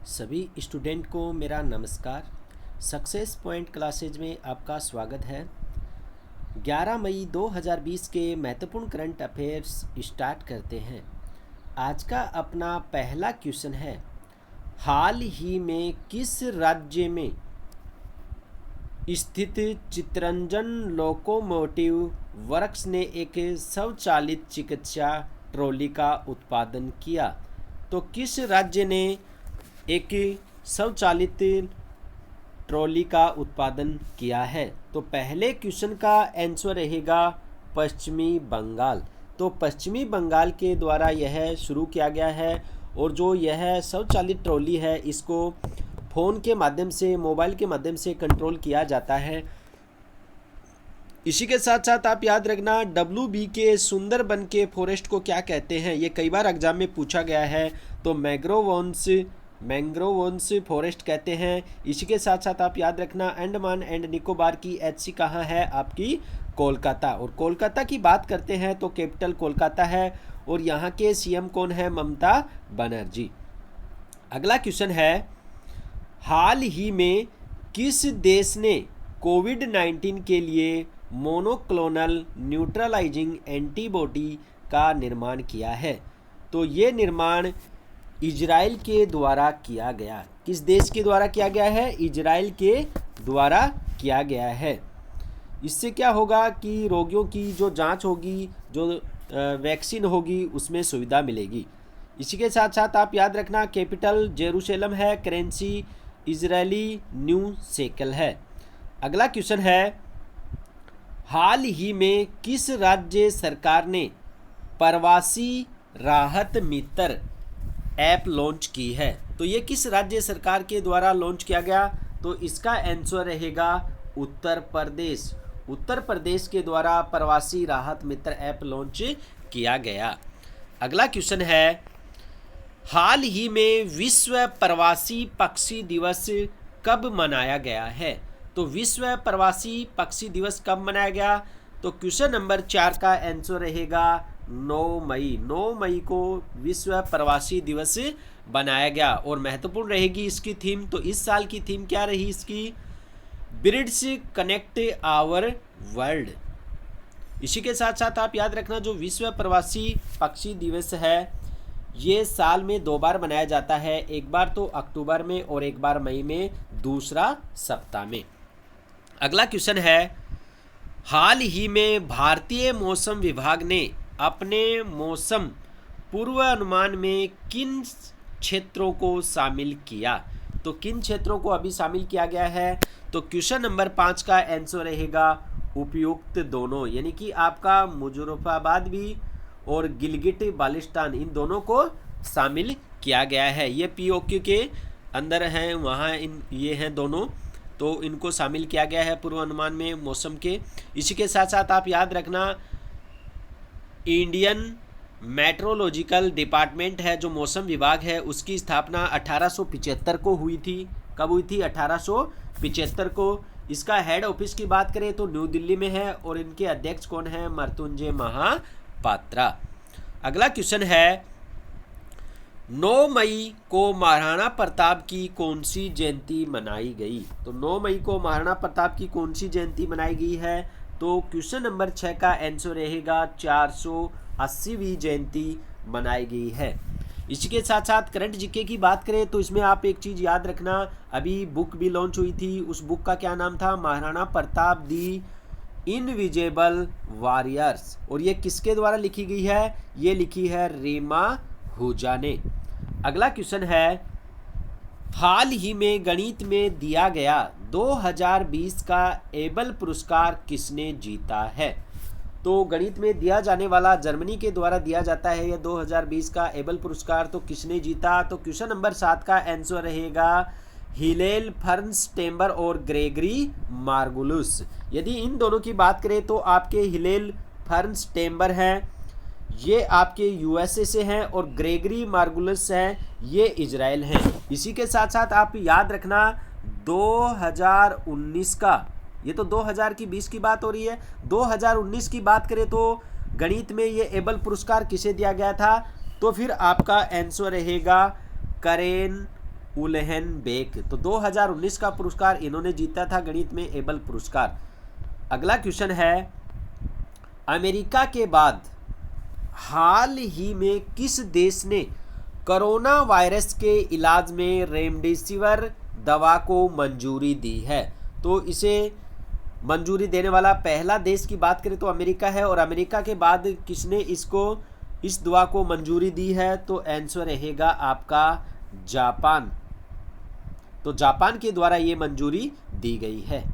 सभी स्टूडेंट को मेरा नमस्कार। सक्सेस पॉइंट क्लासेज में आपका स्वागत है। 11 मई 2020 के महत्वपूर्ण करंट अफेयर्स स्टार्ट करते हैं। आज का अपना पहला क्वेश्चन है, हाल ही में किस राज्य में स्थित चितरंजन लोकोमोटिव वर्क्स ने एक स्वचालित चिकित्सा ट्रॉली का उत्पादन किया? तो किस राज्य ने एक स्वचालित ट्रॉली का उत्पादन किया है? तो पहले क्वेश्चन का आंसर रहेगा पश्चिमी बंगाल। तो पश्चिमी बंगाल के द्वारा यह शुरू किया गया है और जो यह स्वचालित ट्रॉली है इसको फ़ोन के माध्यम से, मोबाइल के माध्यम से कंट्रोल किया जाता है। इसी के साथ साथ आप याद रखना WB के सुंदरबन के फॉरेस्ट को क्या कहते हैं, ये कई बार एग्जाम में पूछा गया है। तो मैंग्रोवन्स फॉरेस्ट कहते हैं। इसी के साथ साथ आप याद रखना अंडमान एंड निकोबार की HC कहाँ है? आपकी कोलकाता। और कोलकाता की बात करते हैं तो कैपिटल कोलकाता है और यहाँ के CM कौन है? ममता बनर्जी। अगला क्वेश्चन है, हाल ही में किस देश ने कोविड-19 के लिए मोनोक्लोनल न्यूट्रलाइजिंग एंटीबॉडी का निर्माण किया है? तो ये निर्माण इजराइल के द्वारा किया गया। किस देश के द्वारा किया गया है? इजराइल के द्वारा किया गया है। इससे क्या होगा कि रोगियों की जो जांच होगी, जो वैक्सीन होगी, उसमें सुविधा मिलेगी। इसी के साथ साथ आप याद रखना कैपिटल जेरूशलेम है, करेंसी इजरायली न्यू शेकल है। अगला क्वेश्चन है, हाल ही में किस राज्य सरकार ने प्रवासी राहत मित्र ऐप लॉन्च की है? तो ये किस राज्य सरकार के द्वारा लॉन्च किया गया? तो इसका आंसर रहेगा उत्तर प्रदेश। उत्तर प्रदेश के द्वारा प्रवासी राहत मित्र ऐप लॉन्च किया गया। अगला क्वेश्चन है, हाल ही में विश्व प्रवासी पक्षी दिवस कब मनाया गया है? तो विश्व प्रवासी पक्षी दिवस कब मनाया गया? तो क्वेश्चन नंबर 4 का आंसर रहेगा 9 मई। 9 मई को विश्व प्रवासी दिवस बनाया गया। और महत्वपूर्ण रहेगी इसकी थीम। तो इस साल की थीम क्या रही इसकी? Birds connect our world. इसी के साथ साथ आप याद रखना जो विश्व प्रवासी पक्षी दिवस है ये साल में 2 बार मनाया जाता है, एक बार तो अक्टूबर में और एक बार मई में, दूसरा सप्ताह में। अगला क्वेश्चन है, हाल ही में भारतीय मौसम विभाग ने अपने मौसम पूर्वानुमान में किन क्षेत्रों को शामिल किया? तो किन क्षेत्रों को अभी शामिल किया गया है? तो क्वेश्चन नंबर 5 का आंसर रहेगा उपयुक्त दोनों, यानी कि आपका मुजफ्फराबाद भी और गिलगिट बाल्टिस्तान, इन दोनों को शामिल किया गया है। ये POQ के अंदर हैं, वहाँ ये हैं दोनों, तो इनको शामिल किया गया है पूर्वानुमान में मौसम के। इसी के साथ साथ आप याद रखना इंडियन मेट्रोलॉजिकल डिपार्टमेंट है, जो मौसम विभाग है, उसकी स्थापना 1875 को हुई थी। कब हुई थी? 1875 को। इसका हेड ऑफिस की बात करें तो न्यू दिल्ली में है और इनके अध्यक्ष कौन है? मृत्युंजय महापात्रा। अगला क्वेश्चन है, 9 मई को महाराणा प्रताप की कौन सी जयंती मनाई गई? तो 9 मई को महाराणा प्रताप की कौन सी जयंती मनाई गई है? तो क्वेश्चन नंबर 6 का आंसर रहेगा 480वीं जयंती मनाई गई है। इसी के साथ साथ करंट जीके की बात करें तो इसमें आप एक चीज़ याद रखना, अभी बुक भी लॉन्च हुई थी, उस बुक का क्या नाम था? महाराणा प्रताप दी इनविजिबल वॉरियर्स। और ये किसके द्वारा लिखी गई है? ये लिखी है रीमा आहूजा ने। अगला क्वेश्चन है, हाल ही में गणित में दिया गया 2020 का एबल पुरस्कार किसने जीता है? तो गणित में दिया जाने वाला जर्मनी के द्वारा दिया जाता है यह 2020 का एबल पुरस्कार। तो किसने जीता? तो क्वेश्चन नंबर 7 का आंसर रहेगा हिलेल फर्न्स्टेम्बर और ग्रेगरी मार्गुलिस। यदि इन दोनों की बात करें तो आपके हिलेल फर्न्स्टेम्बर हैं, ये आपके USA से हैं, और ग्रेगरी मार्गुलिस हैं, ये इजराइल हैं। इसी के साथ साथ आप याद रखना 2019 का, ये तो 2020 की बात हो रही है, 2019 की बात करें तो गणित में ये एबल पुरस्कार किसे दिया गया था? तो फिर आपका आंसर रहेगा करेन उलेहनबेक। तो 2019 का पुरस्कार इन्होंने जीता था गणित में एबल पुरस्कार। अगला क्वेश्चन है, अमेरिका के बाद हाल ही में किस देश ने कोरोना वायरस के इलाज में रेमडेसिविर दवा को मंजूरी दी है? तो इसे मंजूरी देने वाला पहला देश की बात करें तो अमेरिका है, और अमेरिका के बाद किसने इस दवा को मंजूरी दी है? तो आंसर रहेगा आपका जापान। तो जापान के द्वारा ये मंजूरी दी गई है।